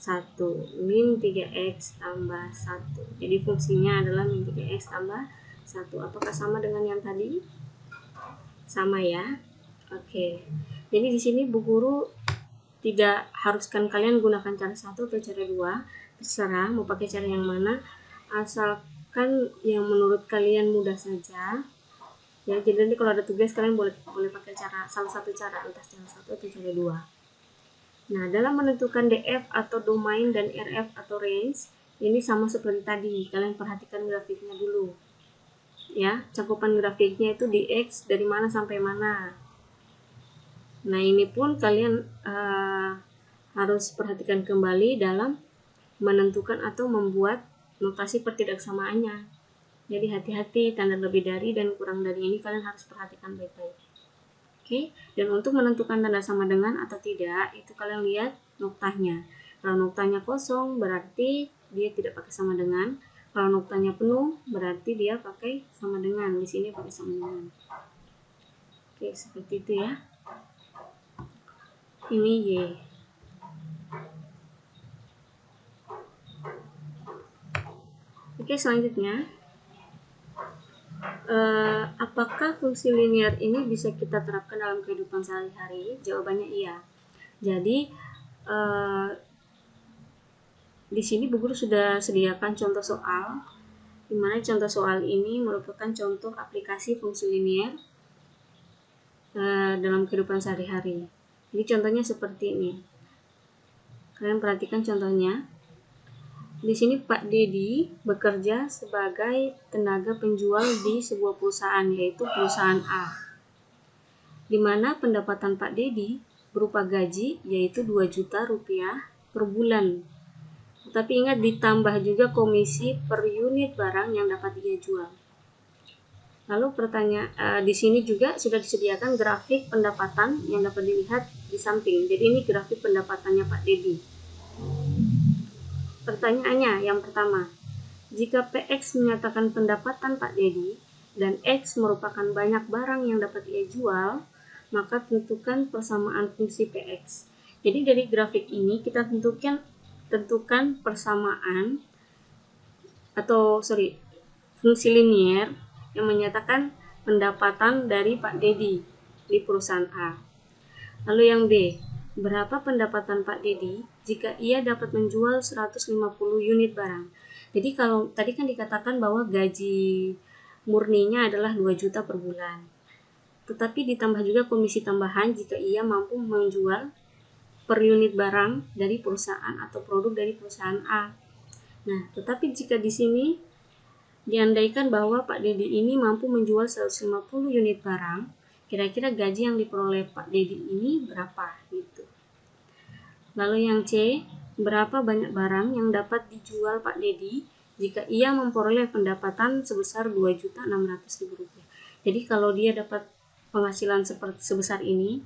1. Min 3x tambah 1. Jadi fungsinya adalah min 3x tambah 1. Apakah sama dengan yang tadi? Sama ya. Oke. Jadi di sini Bu Guru tidak haruskan kalian gunakan cara 1 atau cara 2. Terserah mau pakai cara yang mana, asalkan yang menurut kalian mudah saja. Ya, jadi nanti kalau ada tugas kalian boleh pakai salah satu cara, entah cara 1 atau cara 2. Nah, dalam menentukan DF atau domain dan RF atau range, ini sama seperti tadi. Kalian perhatikan grafiknya dulu. Ya, cakupan grafiknya itu di X dari mana sampai mana. Nah, ini pun kalian harus perhatikan kembali dalam menentukan atau membuat notasi pertidaksamaannya. Jadi hati-hati, tanda lebih dari dan kurang dari ini kalian harus perhatikan baik-baik. Oke, dan untuk menentukan tanda sama dengan atau tidak, itu kalian lihat noktanya. Kalau noktanya kosong berarti dia tidak pakai sama dengan. Kalau noktanya penuh berarti dia pakai sama dengan. Di sini pakai sama dengan. Oke, seperti itu ya. Ini Y. Oke, selanjutnya. Apakah fungsi linear ini bisa kita terapkan dalam kehidupan sehari-hari? Jawabannya iya. Jadi di sini Bu Guru sudah sediakan contoh soal, di mana contoh soal ini merupakan contoh aplikasi fungsi linear dalam kehidupan sehari-hari. Jadi contohnya seperti ini. Kalian perhatikan contohnya. Di sini Pak Dedi bekerja sebagai tenaga penjual di sebuah perusahaan, yaitu perusahaan A. Di mana pendapatan Pak Dedi berupa gaji, yaitu 2 juta rupiah per bulan. Tapi ingat ditambah juga komisi per unit barang yang dapat dia jual. Lalu di sini juga sudah disediakan grafik pendapatan yang dapat dilihat di samping. Jadi ini grafik pendapatannya Pak Dedi. Pertanyaannya yang pertama, jika PX menyatakan pendapatan Pak Dedi dan X merupakan banyak barang yang dapat ia jual, maka tentukan persamaan fungsi PX. Jadi dari grafik ini kita tentukan persamaan fungsi linier yang menyatakan pendapatan dari Pak Dedi di perusahaan A. Lalu yang B, berapa pendapatan Pak Dedi jika ia dapat menjual 150 unit barang? Jadi kalau tadi kan dikatakan bahwa gaji murninya adalah 2 juta per bulan. Tetapi ditambah juga komisi tambahan jika ia mampu menjual per unit barang dari perusahaan atau produk dari perusahaan A. Nah, tetapi jika di sini diandaikan bahwa Pak Dedi ini mampu menjual 150 unit barang, kira-kira gaji yang diperoleh Pak Dedi ini berapa gitu. Lalu yang C, berapa banyak barang yang dapat dijual Pak Dedi jika ia memperoleh pendapatan sebesar Rp2.600.000. Jadi kalau dia dapat penghasilan sebesar ini,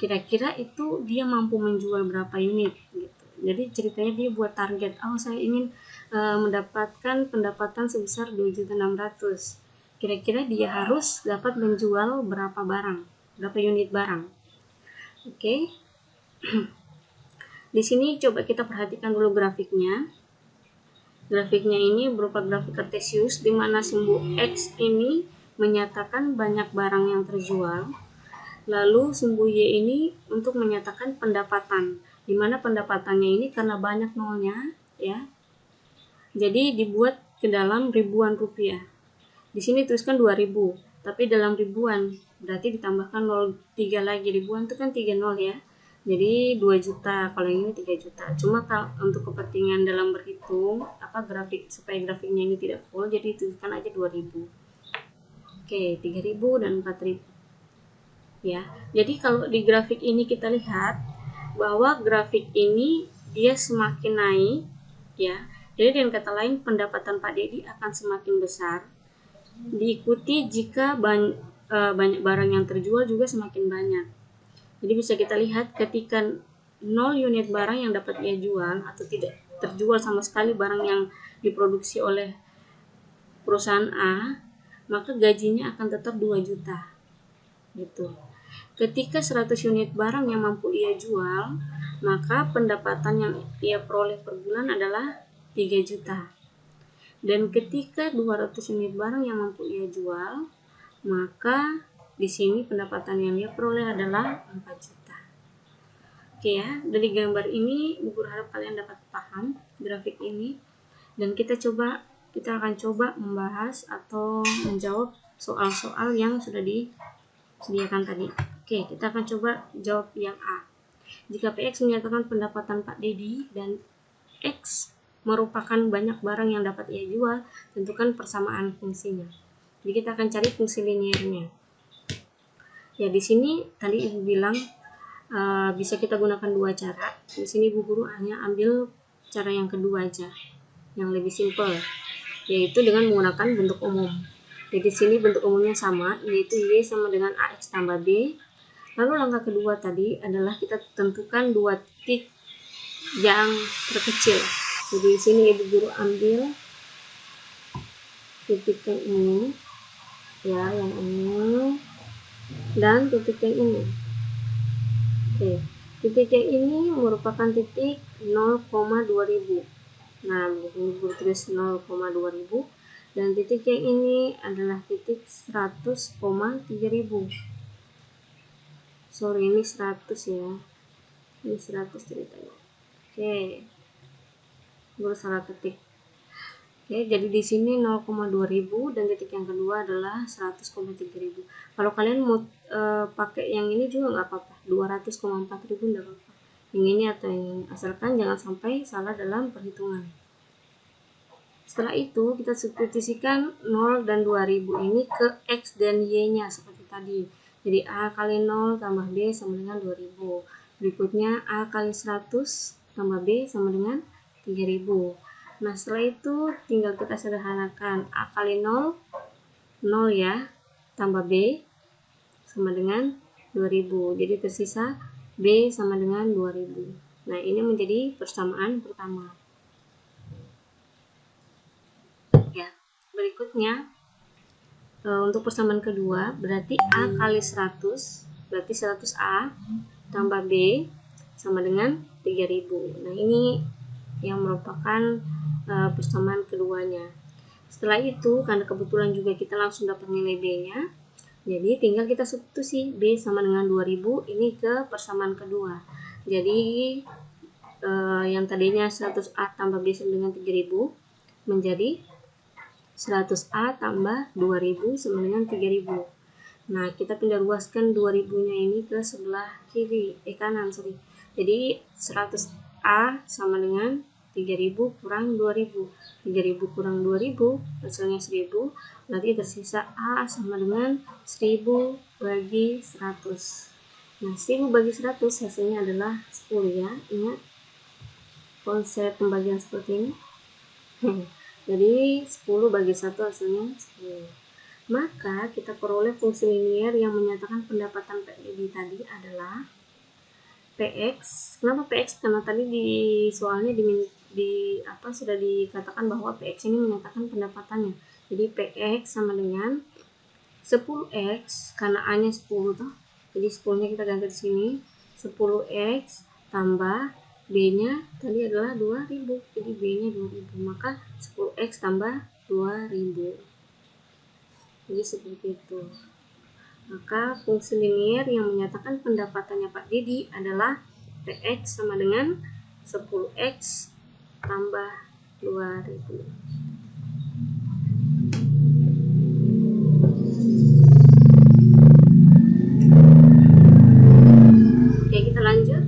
kira-kira itu dia mampu menjual berapa unit gitu. Jadi ceritanya dia buat target, saya ingin mendapatkan pendapatan sebesar 2.600.000. Kira-kira dia harus dapat menjual berapa unit barang. Oke. Di sini coba kita perhatikan dulu grafiknya. Grafiknya ini berupa grafik kartesius di mana simbol X ini menyatakan banyak barang yang terjual. Lalu simbol Y ini untuk menyatakan pendapatan, di mana pendapatannya ini karena banyak nolnya ya. Jadi dibuat ke dalam ribuan rupiah. Di sini tuliskan 2000, tapi dalam ribuan, berarti ditambahkan 03 lagi. Ribuan itu kan 3 nol ya. Jadi 2 juta, kalau ini 3 juta. Cuma kalau untuk kepentingan dalam berhitung grafik supaya grafiknya ini tidak full, jadi tuliskan aja 2000. Oke, 3000 dan 4000. Ya. Jadi kalau di grafik ini kita lihat bahwa grafik ini dia semakin naik ya. Jadi dengan kata lain pendapatan Pak Dedi akan semakin besar, diikuti jika banyak barang yang terjual juga semakin banyak. Jadi bisa kita lihat ketika 0 unit barang yang dapat ia jual atau tidak terjual sama sekali barang yang diproduksi oleh perusahaan A, maka gajinya akan tetap 2 juta gitu. Ketika 100 unit barang yang mampu ia jual, maka pendapatan yang ia peroleh per bulan adalah 3 juta. Dan ketika 200 unit barang yang mampu ia jual, maka di sini pendapatan yang ia peroleh adalah 4 juta. Oke ya, dari gambar ini Ibu harap kalian dapat paham grafik ini, dan kita akan coba membahas atau menjawab soal-soal yang sudah disediakan tadi. Oke, kita akan coba jawab yang A. Jika PX menyatakan pendapatan Pak Dedi dan X merupakan banyak barang yang dapat ia jual, tentukan persamaan fungsinya. Jadi kita akan cari fungsi liniernya. Ya, di sini tadi Ibu bilang bisa kita gunakan 2 cara. Di sini Ibu Guru hanya ambil cara yang kedua aja, yang lebih simpel, yaitu dengan menggunakan bentuk umum. Jadi di sini bentuk umumnya sama, yaitu Y sama dengan AX tambah B. Lalu langkah kedua tadi adalah kita tentukan 2 titik yang terkecil. Jadi di sini Ibu Guru ambil titik yang ini, ya, yang ini, dan titik yang ini. Oke, titik yang ini merupakan titik 0,2000. Nah, Ibu Guru tulis 0,2000, dan titik yang ini adalah titik 100,3000. Sorry, ini 100 ya. Ini 100 ceritanya. Oke. Gue salah ketik. Oke, jadi di sini 0,2000 dan titik yang kedua adalah 100,3000. Kalau kalian mau pakai yang ini juga nggak apa-apa, 200,4000 nggak apa-apa. Yang ini atau yang ini, asalkan jangan sampai salah dalam perhitungan. Setelah itu kita substitusikan 0 dan 2000 ini ke X dan Y-nya seperti tadi. Jadi A kali 0 tambah B sama dengan 2000. Berikutnya A kali 100 tambah B sama dengan 3000. Nah, setelah itu tinggal kita sederhanakan. A kali 0, 0 ya, tambah B sama dengan 2000. Jadi tersisa B sama dengan 2000. Nah, ini menjadi persamaan pertama. Ya, berikutnya untuk persamaan kedua berarti A kali 100, berarti 100A tambah B sama dengan 3000. Nah, ini yang merupakan persamaan keduanya. Setelah itu, karena kebetulan juga kita langsung dapat nilai B-nya, jadi tinggal kita substitusi B sama dengan 2000 ini ke persamaan kedua. Jadi yang tadinya 100A tambah B sama dengan 3000 menjadi 100A tambah 2000 sama dengan 3000. Nah, kita pindah ruaskan 2000-nya ini ke sebelah kanan. Jadi 100A sama dengan 3000 kurang 2000. 3000 kurang 2000 hasilnya 1000, berarti tersisa A sama dengan 1000 bagi 100. Nah, 1000 bagi 100 hasilnya adalah 10 ya. Ingat konsep pembagian seperti ini. Jadi 10 bagi 1 hasilnya 10. Maka kita peroleh fungsi linier yang menyatakan pendapatan Pak Dedi tadi adalah PX. Kenapa PX? Karena tadi di soalnya sudah dikatakan bahwa PX ini menyatakan pendapatannya. Jadi PX sama dengan 10X, karena A-nya 10 toh. Jadi 10-nya kita ganti di sini. 10X tambah B-nya tadi adalah 2000. Jadi B-nya 2000, maka 10X tambah 2000. Jadi seperti itu. Maka fungsi linier yang menyatakan pendapatannya Pak Dedi adalah PX sama dengan 10X tambah 2000. Oke, kita lanjut.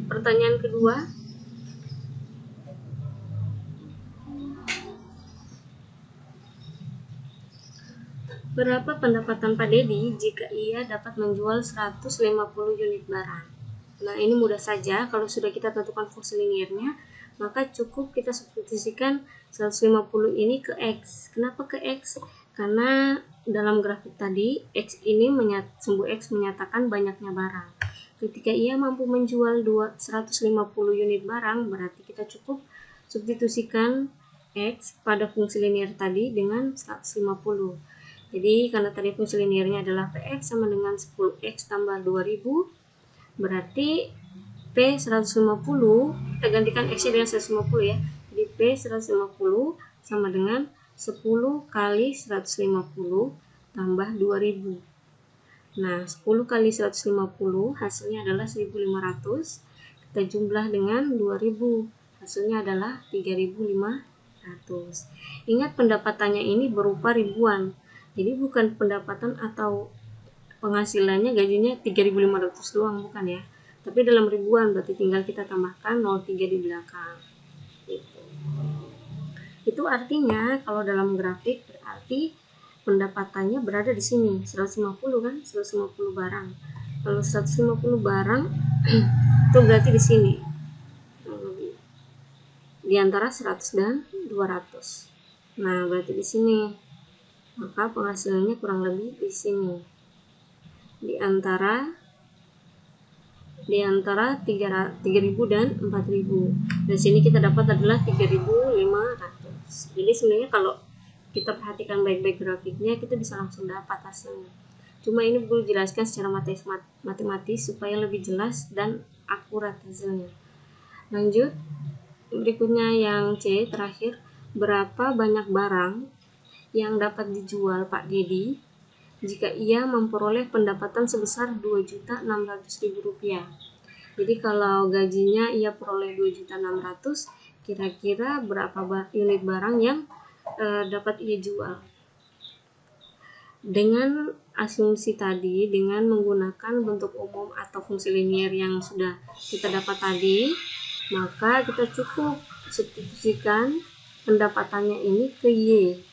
Pertanyaan kedua. Berapa pendapatan Pak Dedi jika ia dapat menjual 150 unit barang? Nah, ini mudah saja. Kalau sudah kita tentukan fungsi liniernya, maka cukup kita substitusikan 150 ini ke X. Kenapa ke X? Karena dalam grafik tadi, X ini sumbu X menyatakan banyaknya barang. Ketika ia mampu menjual 150 unit barang, berarti kita cukup substitusikan X pada fungsi linier tadi dengan 150. Jadi karena tadi fungsi liniernya adalah PX sama dengan 10X tambah 2000, berarti P 150, kita gantikan X nya dengan 150 ya. Jadi P 150 sama dengan 10 kali 150 tambah 2000. Nah, 10 kali 150 hasilnya adalah 1500. Kita jumlah dengan 2000, hasilnya adalah 3500. Ingat pendapatannya ini berupa ribuan. Jadi bukan pendapatan atau penghasilannya gajinya 3.500 doang, bukan ya. Tapi dalam ribuan, berarti tinggal kita tambahkan 03 di belakang. Itu artinya kalau dalam grafik berarti pendapatannya berada di sini, 150 kan, 150 barang. Kalau 150 barang itu berarti di sini. Di antara 100 dan 200. Nah, berarti di sini. Maka penghasilannya kurang lebih di sini, di antara 3.000 dan 4.000. Dan sini kita dapat adalah 3.500. Jadi sebenarnya kalau kita perhatikan baik-baik grafiknya, kita bisa langsung dapat hasilnya. Cuma ini perlu dijelaskan secara matematis supaya lebih jelas dan akurat hasilnya. Lanjut, berikutnya yang C terakhir, berapa banyak barang yang dapat dijual Pak Dedi jika ia memperoleh pendapatan sebesar Rp2.600.000. Jadi kalau gajinya ia peroleh 2.600.000, kira-kira berapa unit barang yang dapat ia jual? Dengan asumsi tadi, dengan menggunakan bentuk umum atau fungsi linier yang sudah kita dapat tadi, maka kita cukup substitusikan pendapatannya ini ke Y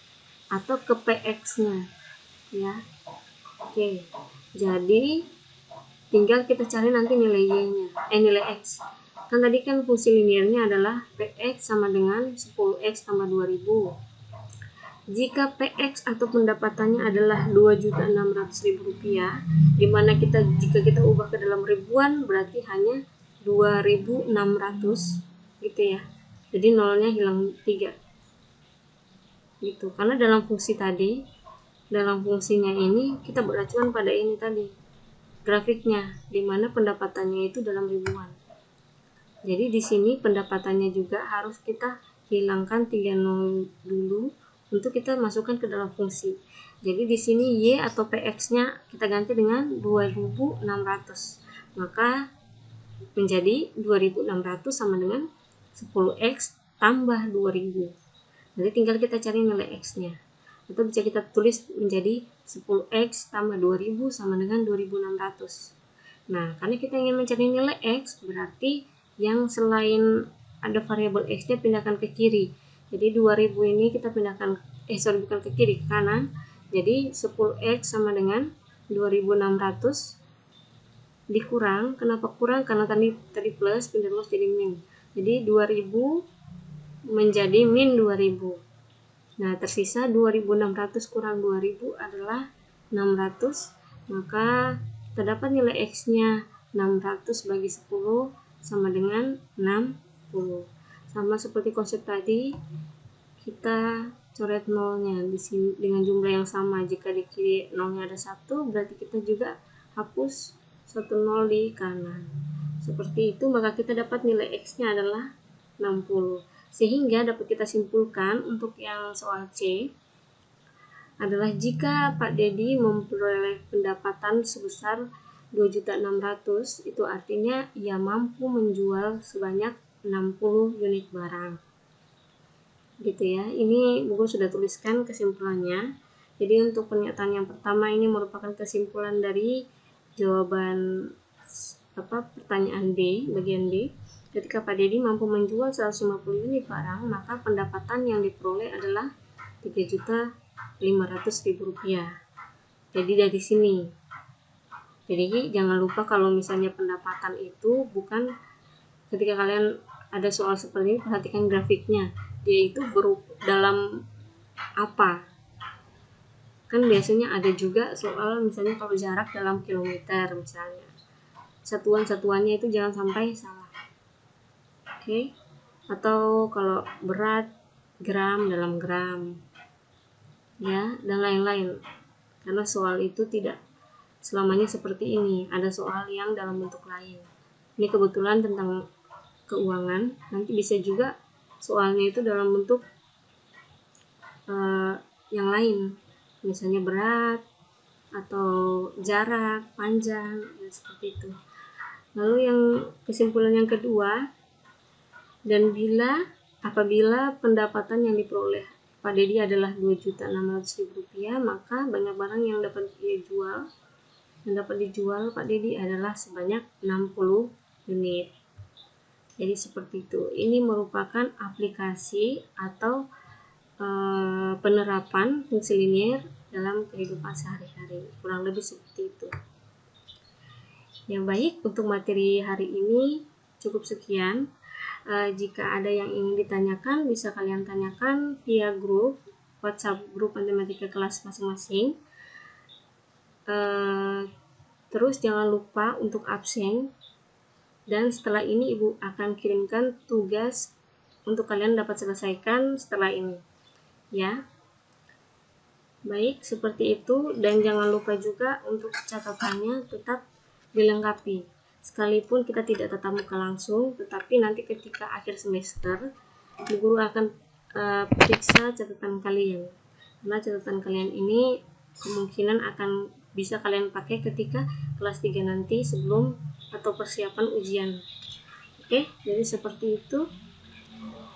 atau ke PX-nya ya. Oke, jadi tinggal kita cari nanti nilai Y-nya, nilai X. Kan tadi kan fungsi liniernya adalah PX sama dengan 10X tambah 2000. Jika PX atau pendapatannya adalah Rp2.600.000, dimana jika kita ubah ke dalam ribuan berarti hanya 2.600 gitu ya. Jadi nolnya hilang 3 gitu. Karena dalam fungsinya ini kita beracuan pada ini tadi, grafiknya, dimana pendapatannya itu dalam ribuan. Jadi di sini pendapatannya juga harus kita hilangkan 3 nol dulu untuk kita masukkan ke dalam fungsi. Jadi di sini Y atau PX-nya kita ganti dengan 2.600. Maka menjadi 2.600 sama dengan 10X tambah 2.000. Jadi tinggal kita cari nilai X-nya. Atau bisa kita tulis menjadi 10X tambah 2.000 sama dengan 2.600. Nah, karena kita ingin mencari nilai X, berarti yang selain ada variabel X-nya pindahkan ke kiri. Jadi 2000 ini kita pindahkan, bukan ke kiri, ke kanan. Jadi 10X sama dengan 2600 dikurang. Kenapa kurang? Karena tadi plus, pindah terus jadi min. Jadi 2000 menjadi min 2000. Nah, tersisa 2600 kurang 2000 adalah 600. Maka terdapat nilai X-nya 600 bagi 10 sama dengan 60. Sama seperti konsep tadi, kita coret nolnya di sini dengan jumlah yang sama. Jika di kiri nolnya ada 1, berarti kita juga hapus 1 nol di kanan. Seperti itu, maka kita dapat nilai X-nya adalah 60. Sehingga dapat kita simpulkan untuk yang soal C adalah jika Pak Dedi memperoleh pendapatan sebesar 2.600.000, itu artinya ia mampu menjual sebanyak 60 unit barang. Gitu ya. Ini buku sudah tuliskan kesimpulannya. Jadi untuk pernyataan yang pertama ini merupakan kesimpulan dari jawaban pertanyaan D, bagian D. Ketika Pak Dedi mampu menjual 150 unit barang, maka pendapatan yang diperoleh adalah Rp3.500.000. Jadi dari sini. Jadi jangan lupa kalau misalnya pendapatan itu bukan, ketika kalian ada soal seperti ini, perhatikan grafiknya. Dia itu dalam apa? Kan biasanya ada juga soal misalnya kalau jarak dalam kilometer misalnya. Satuan-satuannya itu jangan sampai salah. Oke? Atau kalau berat, gram dalam gram. Ya, dan lain-lain. Karena soal itu tidak selamanya seperti ini. Ada soal yang dalam bentuk lain. Ini kebetulan tentang keuangan. Nanti bisa juga soalnya itu dalam bentuk yang lain. Misalnya berat atau jarak, panjang, ya seperti itu. Lalu yang kesimpulan yang kedua, dan apabila pendapatan yang diperoleh Pak Dedi adalah Rp2.600.000, maka banyak barang yang dapat dijual Pak Dedi adalah sebanyak 60 unit. Jadi seperti itu. Ini merupakan aplikasi atau penerapan fungsi linier dalam kehidupan sehari-hari. Kurang lebih seperti itu. Yang baik, untuk materi hari ini cukup sekian. Jika ada yang ingin ditanyakan, bisa kalian tanyakan via grup WhatsApp grup matematika kelas masing-masing. Terus jangan lupa untuk absen, dan setelah ini Ibu akan kirimkan tugas untuk kalian dapat selesaikan setelah ini ya. Baik, seperti itu. Dan jangan lupa juga untuk catatannya tetap dilengkapi. Sekalipun kita tidak tatap muka langsung, tetapi nanti ketika akhir semester, guru akan periksa catatan kalian. Karena catatan kalian ini kemungkinan akan bisa kalian pakai ketika kelas 3 nanti sebelum atau persiapan ujian. Oke, jadi seperti itu.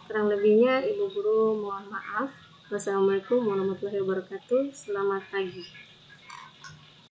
Kurang lebihnya Ibu Guru mohon maaf. Wassalamualaikum warahmatullahi wabarakatuh. Selamat pagi.